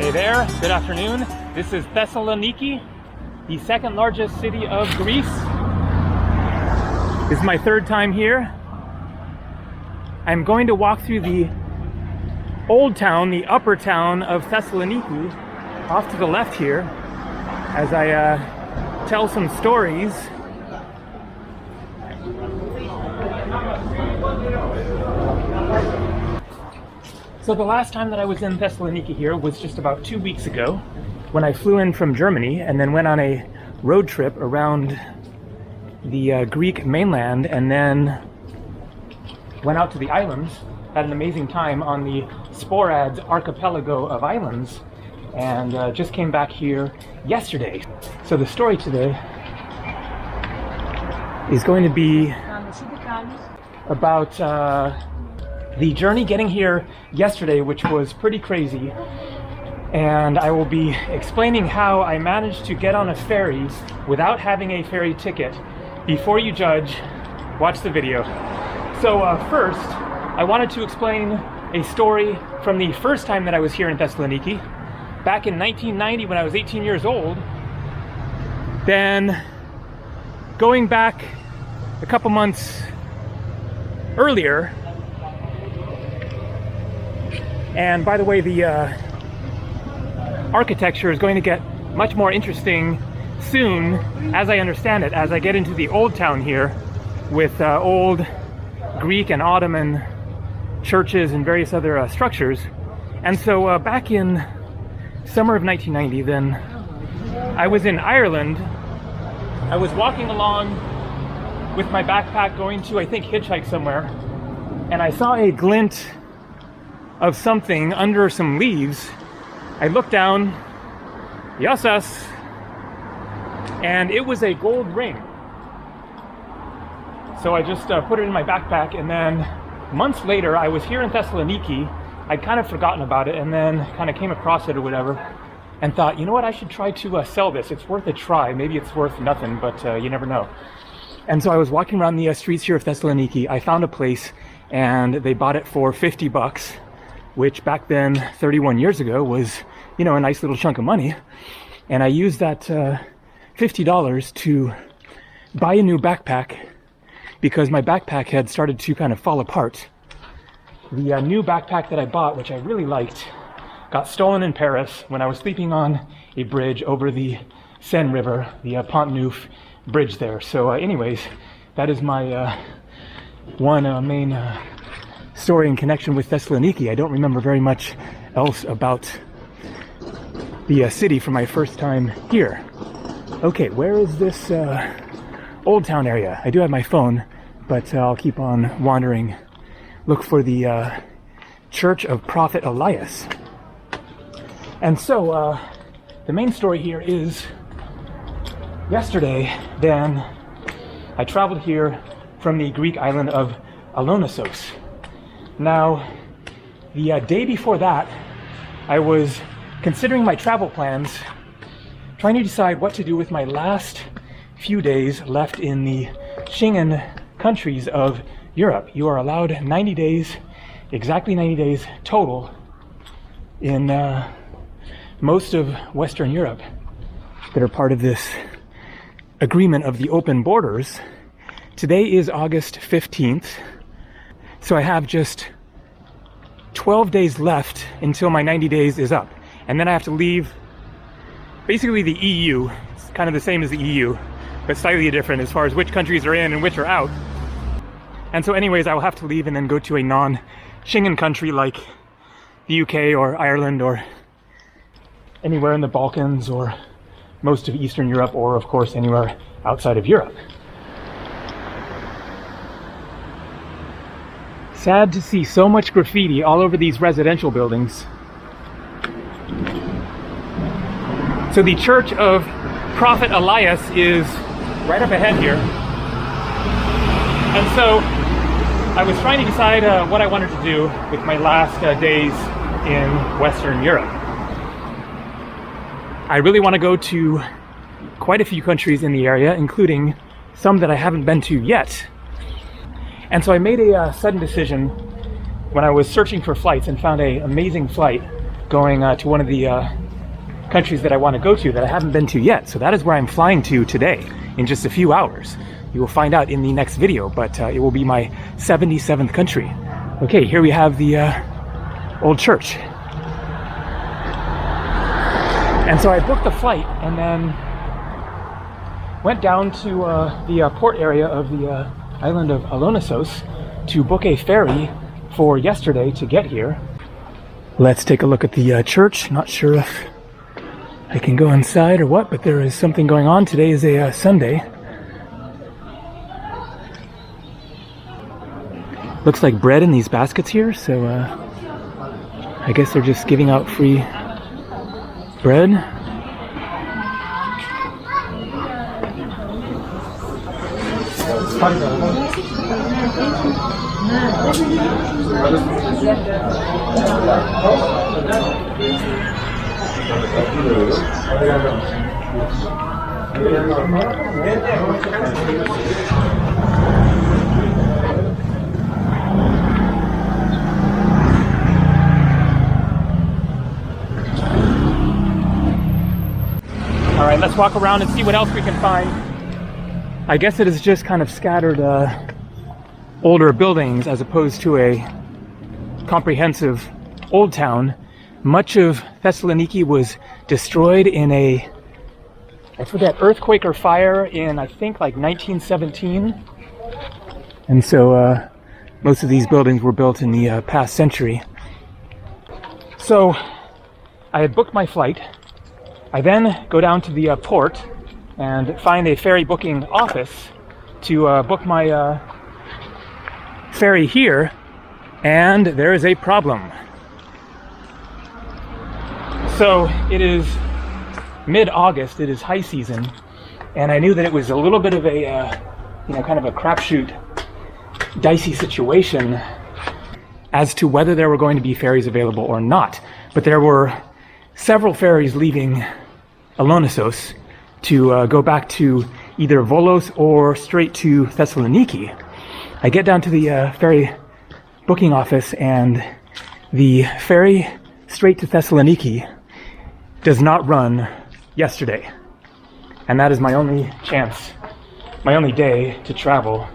Hey there, good afternoon. This is Thessaloniki, the second largest city of Greece. This is my third time here. I'm going to walk through the old town, the upper town of Thessaloniki, off to the left here, as I tell some stories. So the last time that I was in Thessaloniki here was just about 2 weeks ago, when I flew in from Germany and then went on a road trip around the Greek mainland, and then went out to the islands, had an amazing time on the Sporades archipelago of islands, and just came back here yesterday. So the story today is going to be about the journey getting here yesterday, which was pretty crazy, and I will be explaining how I managed to get on a ferry without having a ferry ticket. Before you judge, watch the video. So first, I wanted to explain a story from the first time that I was here in Thessaloniki, back in 1990 when I was 18 years old. Then going back a couple months earlier, and by the way, the architecture is going to get much more interesting soon, as I understand it, as I get into the old town here with old Greek and Ottoman churches and various other structures. And so back in summer of 1990, then I was in Ireland. I was walking along with my backpack going to, I think, hitchhike somewhere, and I saw a glint of something under some leaves. I looked down, yasas, and it was a gold ring. So I just put it in my backpack, and then months later I was here in Thessaloniki. I'd kind of forgotten about it, and then kind of came across it or whatever, and thought, you know what, I should try to sell this. It's worth a try. Maybe it's worth nothing, but you never know. And so I was walking around the streets here of Thessaloniki. I found a place, and they bought it for 50 bucks, which back then, 31 years ago, was, you know, a nice little chunk of money. And I used that $50 to buy a new backpack, because my backpack had started to kind of fall apart. The new backpack that I bought, which I really liked, got stolen in Paris when I was sleeping on a bridge over the Seine River, the Pont Neuf bridge there. So anyways, that is my one main story in connection with Thessaloniki. I don't remember very much else about the city from my first time here. Okay, where is this old town area? I do have my phone, but I'll keep on wandering. Look for the Church of Prophet Elias. And so the main story here is yesterday, then I traveled here from the Greek island of Alonnisos. Now, the day before that, I was considering my travel plans, trying to decide what to do with my last few days left in the Schengen countries of Europe. You are allowed 90 days, exactly 90 days total, in most of Western Europe that are part of this agreement of the open borders. Today is August 15th. So I have just 12 days left until my 90 days is up. And then I have to leave basically the EU. It's kind of the same as the EU, but slightly different as far as which countries are in and which are out. And so anyways, I will have to leave and then go to a non-Schengen country like the UK or Ireland or anywhere in the Balkans or most of Eastern Europe, or of course anywhere outside of Europe. Sad to see so much graffiti all over these residential buildings. So the Church of Prophet Elias is right up ahead here. And so I was trying to decide what I wanted to do with my last days in Western Europe. I really want to go to quite a few countries in the area, including some that I haven't been to yet. And so I made a sudden decision when I was searching for flights and found an amazing flight going to one of the countries that I want to go to that I haven't been to yet. So that is where I'm flying to today in just a few hours. You will find out in the next video, but it will be my 77th country. Okay, here we have the old church. And so I booked the flight and then went down to the port area of the island of Alonnisos to book a ferry for yesterday to get here. Let's take a look at the church. Not sure if I can go inside or what, but there is something going on. Today is a Sunday. Looks like bread in these baskets here, so I guess they're just giving out free bread. All right, let's walk around and see what else we can find. I guess it is just kind of scattered older buildings as opposed to a comprehensive old town. Much of Thessaloniki was destroyed in a, I forget, earthquake or fire in, I think, like 1917. And so most of these buildings were built in the past century. So I had booked my flight. I then go down to the port and find a ferry booking office to book my ferry here, and there is a problem. So it is mid-August, it is high season, and I knew that it was a little bit of a, kind of a crapshoot, dicey situation as to whether there were going to be ferries available or not. But there were several ferries leaving Alonnisos to go back to either Volos or straight to Thessaloniki. I get down to the ferry booking office, and the ferry straight to Thessaloniki does not run yesterday. And that is my only chance, my only day to travel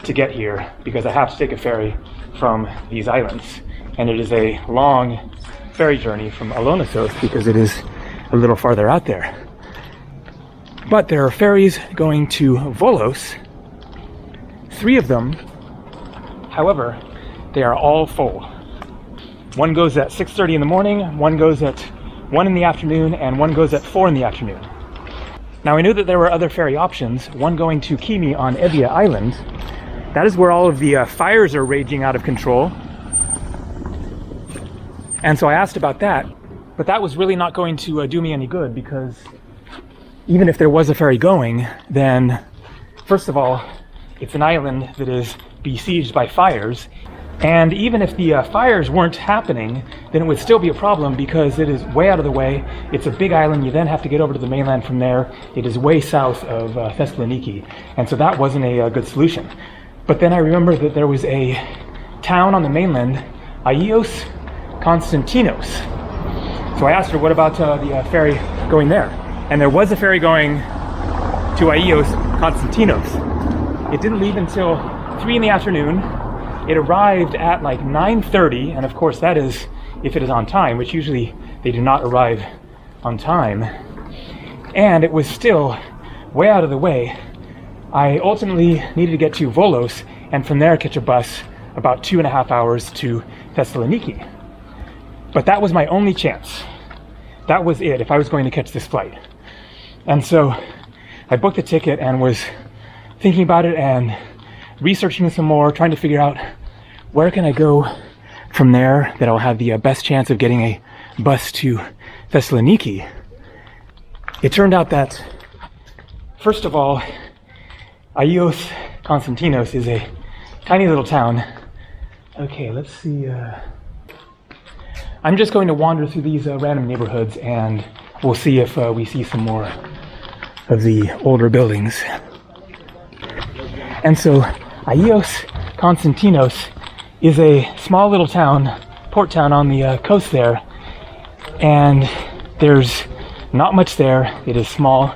to get here, because I have to take a ferry from these islands. And it is a long ferry journey from Alonnisos because it is a little farther out there. But there are ferries going to Volos, 3 of them. However, they are all full. One goes at 6:30 in the morning, one goes at 1 in the afternoon, and one goes at 4 in the afternoon. Now I knew that there were other ferry options, one going to Kimi on Evia Island. That is where all of the fires are raging out of control. And so I asked about that, but that was really not going to do me any good, because even if there was a ferry going, then first of all, it's an island that is besieged by fires. And even if the fires weren't happening, then it would still be a problem because it is way out of the way. It's a big island. You then have to get over to the mainland from there. It is way south of Thessaloniki. And so that wasn't a good solution. But then I remember that there was a town on the mainland, Agios Konstantinos. So I asked her, what about the ferry going there? And there was a ferry going to Agios Konstantinos. It didn't leave until 3 in the afternoon. It arrived at like 9:30, and of course that is if it is on time, which usually they do not arrive on time. And it was still way out of the way. I ultimately needed to get to Volos, and from there catch a bus about 2.5 hours to Thessaloniki. But that was my only chance. That was it if I was going to catch this flight. And so I booked the ticket and was thinking about it and researching some more, trying to figure out where can I go from there that I'll have the best chance of getting a bus to Thessaloniki. It turned out that, first of all, Agios Konstantinos is a tiny little town. Okay, let's see. I'm just going to wander through these random neighborhoods, and we'll see if we see some more of the older buildings. And so Agios Konstantinos is a small little town, port town on the coast there. and there's not much there. It is small.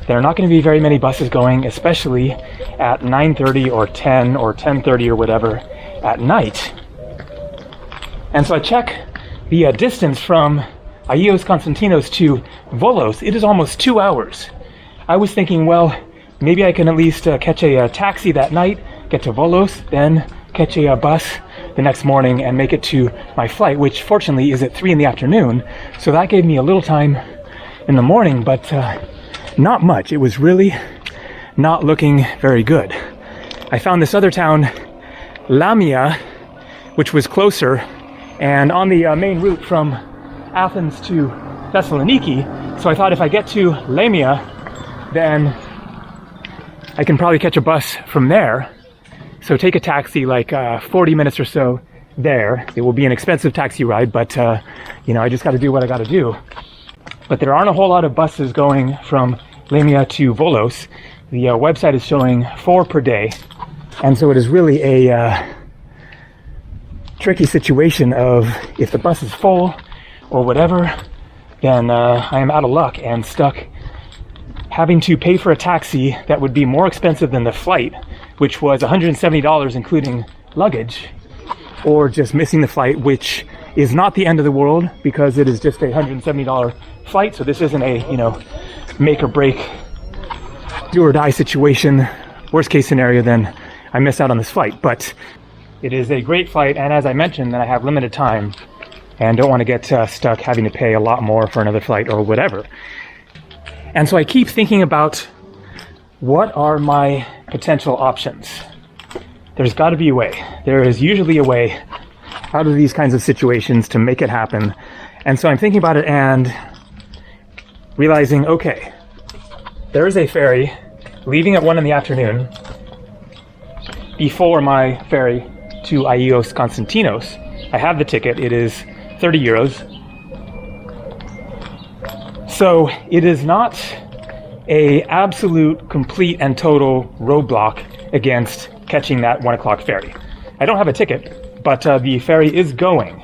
There are not going to be very many buses going, especially at 9:30 or 10 or 10:30 or whatever at night. And so I check the distance from Agios Konstantinos to Volos. It is almost 2 hours. I was thinking, well, maybe I can at least catch a taxi that night, get to Volos, then catch a bus the next morning and make it to my flight, which fortunately is at 3 in the afternoon. So that gave me a little time in the morning, but not much. It was really not looking very good. I found this other town, Lamia, which was closer and on the main route from Athens to Thessaloniki. So I thought if I get to Lamia, then I can probably catch a bus from there. So take a taxi like 40 minutes or so there. It will be an expensive taxi ride, but you know, I just got to do what I got to do. But there aren't a whole lot of buses going from Lamia to Volos. The website is showing 4 per day. And so it is really a tricky situation of if the bus is full or whatever, then I am out of luck and stuck having to pay for a taxi that would be more expensive than the flight, which was $170 including luggage, or just missing the flight, which is not the end of the world because it is just a $170 flight. So this isn't a, you know, make or break, do or die situation. Worst case scenario, then I miss out on this flight. But it is a great flight, and as I mentioned, that I have limited time and don't want to get stuck having to pay a lot more for another flight or whatever. And so I keep thinking about what are my potential options. There's got to be a way. There is usually a way out of these kinds of situations to make it happen. And so I'm thinking about it and realizing, okay, there is a ferry leaving at 1 in the afternoon before my ferry to Agios Konstantinos. I have the ticket. It is 30 euros. So it is not a absolute, complete, and total roadblock against catching that 1 o'clock ferry. I don't have a ticket, but the ferry is going.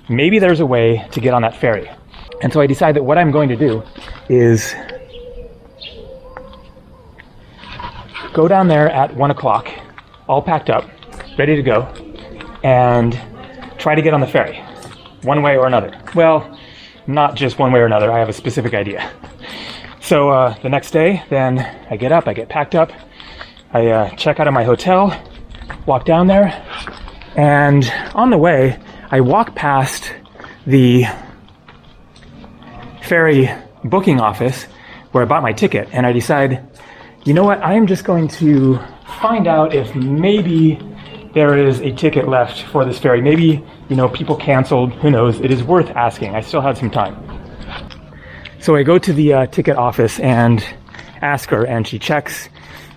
Maybe there's a way to get on that ferry. And so I decide that what I'm going to do is go down there at 1 o'clock, all packed up, ready to go, and try to get on the ferry, one way or another. Well, not just one way or another. I have a specific idea. So the next day, then I get up, I get packed up, I check out of my hotel, walk down there, and on the way, I walk past the ferry booking office where I bought my ticket, and I decide, you know what, I am just going to find out if maybe there is a ticket left for this ferry. Maybe, you know, people canceled, who knows. It is worth asking. I still have some time. So I go to the ticket office and ask her, and she checks,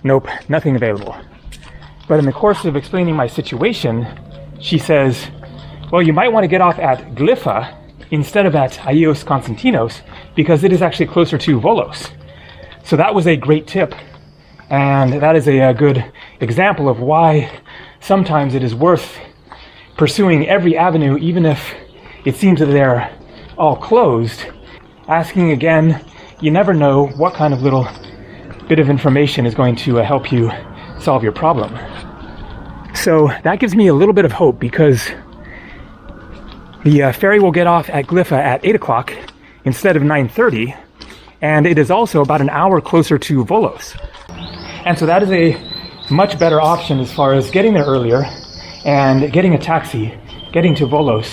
nope, nothing available. But in the course of explaining my situation, she says, well, you might want to get off at Glypha instead of at Agios Konstantinos because it is actually closer to Volos. So that was a great tip. And that is a good example of why sometimes it is worth pursuing every avenue, even if it seems that they're all closed. Asking again, you never know what kind of little bit of information is going to help you solve your problem. So that gives me a little bit of hope because the ferry will get off at Glypha at 8 o'clock instead of 9:30, and it is also about an hour closer to Volos. And so that is a much better option as far as getting there earlier and getting a taxi, getting to Volos,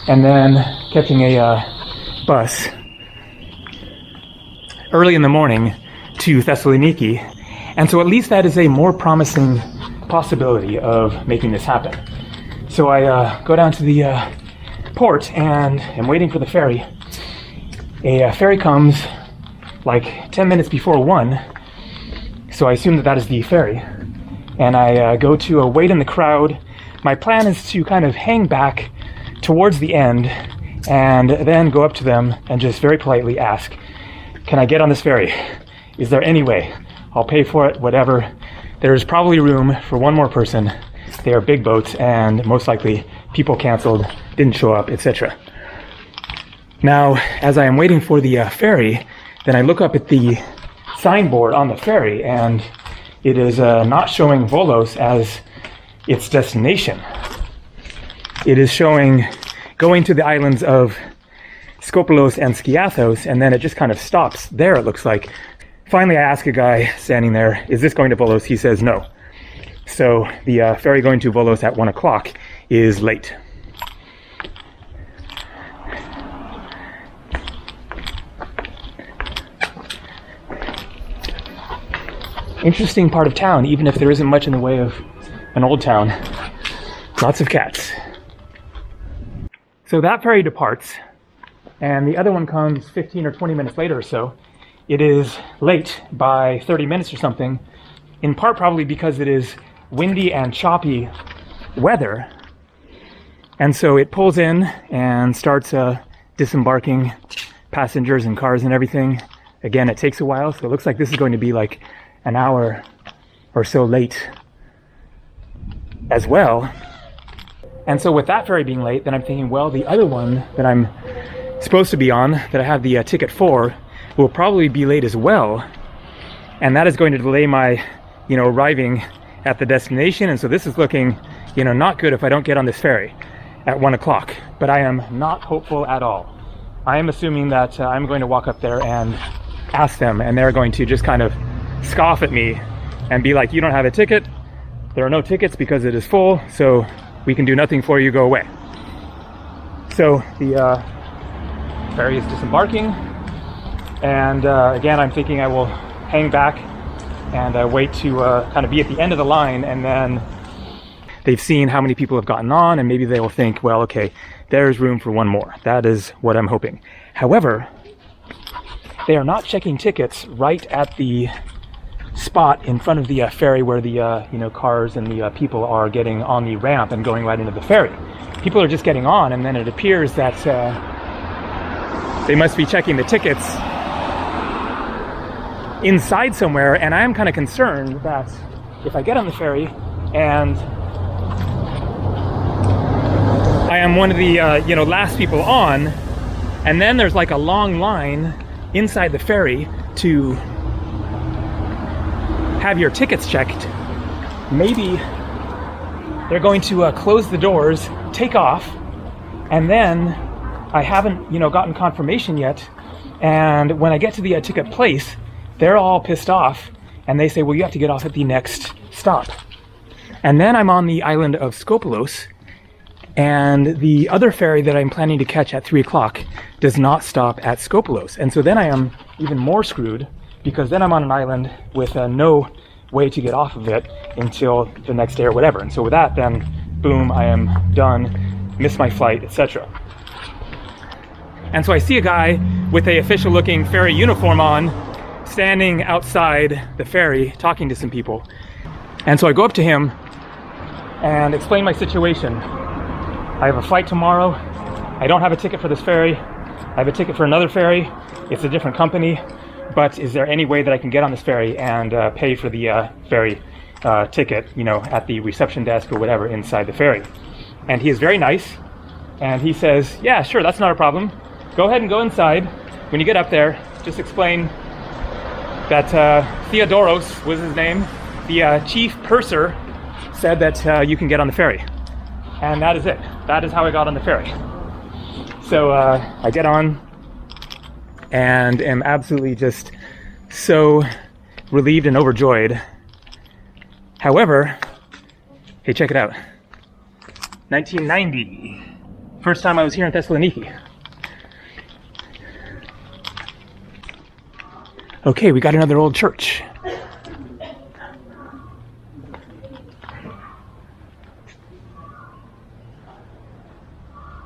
and then catching a bus early in the morning to Thessaloniki. And so at least that is a more promising possibility of making this happen. So I go down to the port and am waiting for the ferry. A ferry comes like 10 minutes before 1, so I assume that that is the ferry. And I go to wait in the crowd. My plan is to kind of hang back towards the end and then go up to them and just very politely ask, can I get on this ferry? Is there any way? I'll pay for it, whatever. There's probably room for one more person. They are big boats and most likely people canceled, didn't show up, etc. Now, as I am waiting for the ferry, then I look up at the signboard on the ferry, and it is not showing Volos as its destination. It is showing going to the islands of Skopelos and Skiathos, and then it just kind of stops there, it looks like. Finally, I ask a guy standing there, is this going to Volos? He says no. So the ferry going to Volos at 1 o'clock is late. Interesting part of town, even if there isn't much in the way of an old town. Lots of cats. So that ferry departs, and the other one comes 15 or 20 minutes later or so. It is late by 30 minutes or something, in part probably because it is windy and choppy weather. And so it pulls in and starts disembarking passengers and cars and everything. Again, it takes a while, so it looks like this is going to be like an hour or so late as well. And so with that ferry being late, then I'm thinking, well, the other one that I'm supposed to be on, that I have the ticket for, will probably be late as well. And that is going to delay my, arriving at the destination. And so this is looking, not good if I don't get on this ferry at 1 o'clock. But I am not hopeful at all. I am assuming that I'm going to walk up there and ask them, and they're going to just kind of scoff at me and be like, you don't have a ticket. There are no tickets because it is full, so we can do nothing for you, go away. So the ferry is disembarking, and again, I'm thinking I will hang back and wait to kind of be at the end of the line, and then they've seen how many people have gotten on, and maybe they will think, well, okay, there's room for one more. That is what I'm hoping. However, they are not checking tickets right at the spot in front of the ferry where the cars and the people are getting on the ramp and going right into the ferry. People are just getting on, and then it appears that they must be checking the tickets inside somewhere, and I am kind of concerned that if I get on the ferry and I am one of the last people on, and then there's like a long line inside the ferry to have your tickets checked, maybe they're going to close the doors, take off, and then I haven't gotten confirmation yet, and when I get to the ticket place, they're all pissed off, and they say, well, you have to get off at the next stop. And then I'm on the island of Skopelos, and the other ferry that I'm planning to catch at 3 o'clock does not stop at Skopelos. And so then I am even more screwed, because then I'm on an island with no way to get off of it until the next day or whatever. And so with that, then boom, I am done, miss my flight, etc. And so I see a guy with a official looking ferry uniform on, standing outside the ferry talking to some people. And so I go up to him and explain my situation. I have a flight tomorrow. I don't have a ticket for this ferry. I have a ticket for another ferry. It's a different company. But is there any way that I can get on this ferry and pay for the ferry ticket, at the reception desk or whatever inside the ferry? And he is very nice, and he says, yeah, sure, that's not a problem. Go ahead and go inside. When you get up there, just explain that Theodoros was his name. The chief purser said that you can get on the ferry. And that is it. That is how I got on the ferry. So I get on, and am absolutely just so relieved and overjoyed. However, hey, check it out. 1990. First time I was here in Thessaloniki. Okay, we got another old church.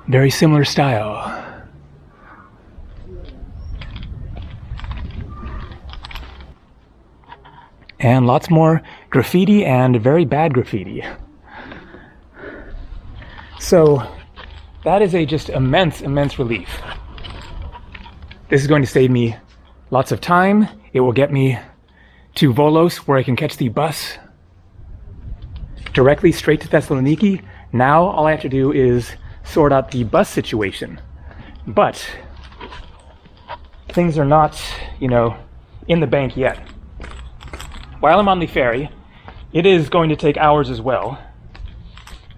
Very similar style. And lots more graffiti, and very bad graffiti. So that is a just immense relief. This is going to save me lots of time. It will get me to Volos, where I can catch the bus directly straight to Thessaloniki. Now all I have to do is sort out the bus situation. But things are not, in the bank yet. While I'm on the ferry, it is going to take hours as well.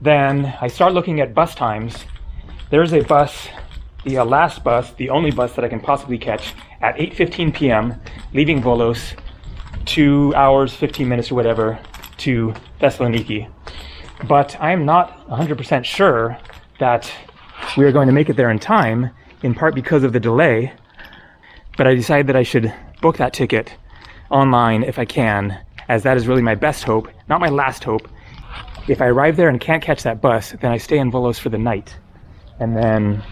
Then I start looking at bus times. There's a bus, the last bus, the only bus that I can possibly catch at 8:15 p.m. leaving Volos, 2 hours, 15 minutes or whatever to Thessaloniki. But I'm not 100% sure that we are going to make it there in time, in part because of the delay. But I decided that I should book that ticket online if I can, as that is really my best hope, not my last hope. If I arrive there and can't catch that bus, then I stay in Volos for the night. And then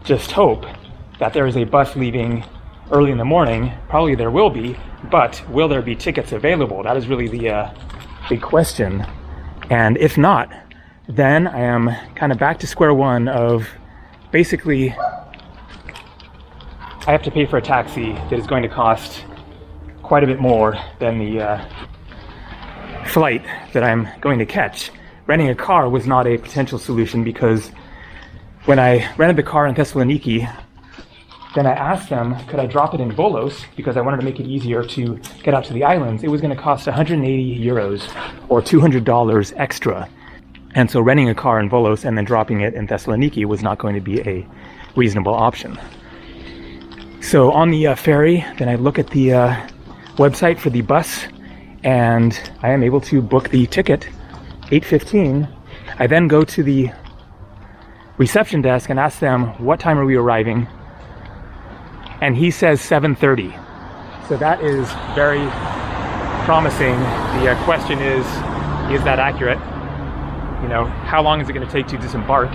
just hope that there is a bus leaving early in the morning. Probably there will be, but will there be tickets available? That is really the big question. And if not, then I am kind of back to square one of basically I have to pay for a taxi that is going to cost quite a bit more than the flight that I'm going to catch. Renting a car was not a potential solution because when I rented the car in Thessaloniki, then I asked them, could I drop it in Volos because I wanted to make it easier to get out to the islands. It was going to cost 180 euros or $200 extra. And so renting a car in Volos and then dropping it in Thessaloniki was not going to be a reasonable option. So on the ferry, then I look at the website for the bus, and I am able to book the ticket, 8:15. I then go to the reception desk and ask them, what time are we arriving? And he says 7:30. So that is very promising. The question is that accurate? How long is it going to take to disembark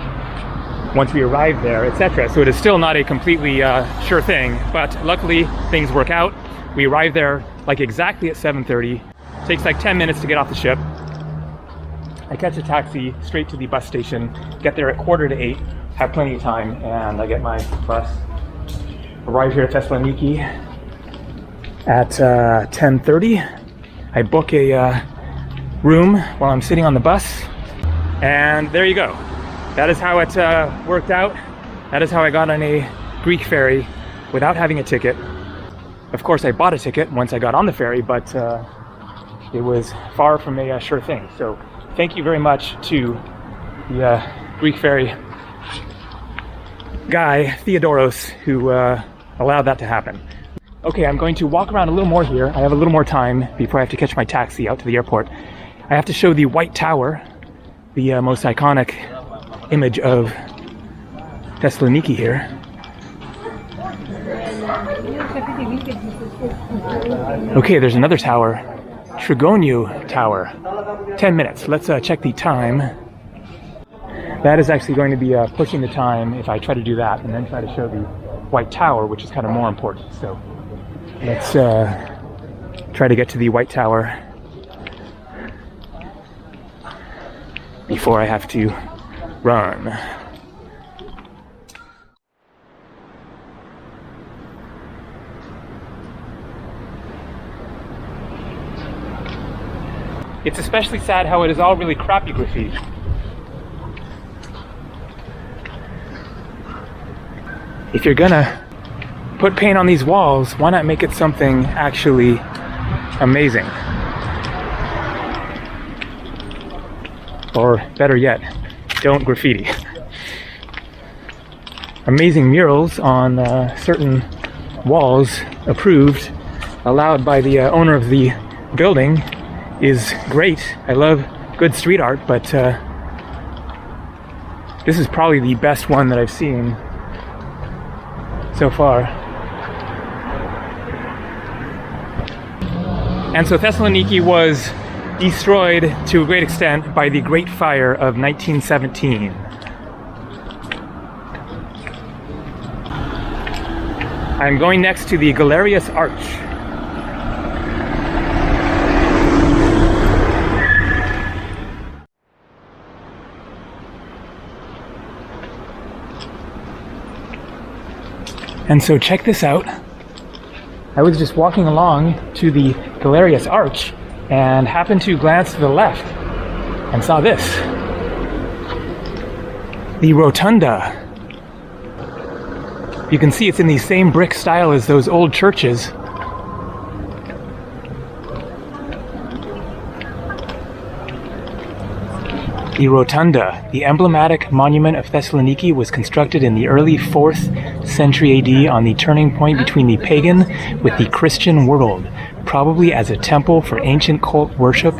once we arrive there, etc. So it is still not a completely sure thing, but luckily things work out. We arrive there like exactly at 7:30. Takes like 10 minutes to get off the ship. I catch a taxi straight to the bus station, get there at 7:45, have plenty of time, and I get my bus. Arrive here at Thessaloniki at 10:30. I book a room while I'm sitting on the bus, and there you go. That is how it worked out. That is how I got on a Greek ferry without having a ticket. Of course, I bought a ticket once I got on the ferry, but it was far from a sure thing. So thank you very much to the Greek ferry guy, Theodoros, who allowed that to happen. Okay, I'm going to walk around a little more here. I have a little more time before I have to catch my taxi out to the airport. I have to show the White Tower, the most iconic image of Thessaloniki here. Okay, there's another tower, Trigoniu Tower. 10 minutes. Let's check the time. That is actually going to be pushing the time if I try to do that and then try to show the White Tower, which is kind of more important. So let's try to get to the White Tower before I have to run. It's especially sad how it is all really crappy graffiti. If you're gonna put paint on these walls, why not make it something actually amazing? Or better yet, don't graffiti. Amazing murals on certain walls approved, allowed by the owner of the building, is great. I love good street art, but this is probably the best one that I've seen so far. And so Thessaloniki was destroyed to a great extent by the Great Fire of 1917. I'm going next to the Galerius Arch. And so check this out. I was just walking along to the Galerius Arch and happened to glance to the left and saw this. The Rotunda. You can see it's in the same brick style as those old churches. The Rotunda, the emblematic monument of Thessaloniki, was constructed in the early 4th century AD on the turning point between the pagan with the Christian world, probably as a temple for ancient cult worship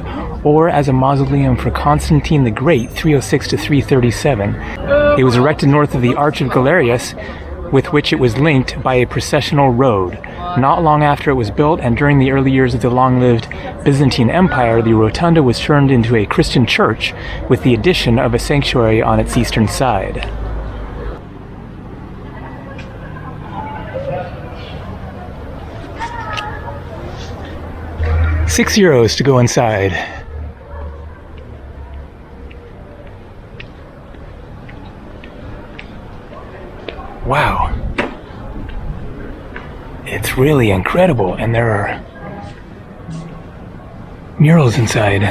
or as a mausoleum for Constantine the Great, 306 to 337. It was erected north of the Arch of Galerius, with which it was linked by a processional road. Not long after it was built, and during the early years of the long-lived Byzantine Empire, the rotunda was turned into a Christian church with the addition of a sanctuary on its eastern side. €6 to go inside. Wow. It's really incredible, and there are murals inside.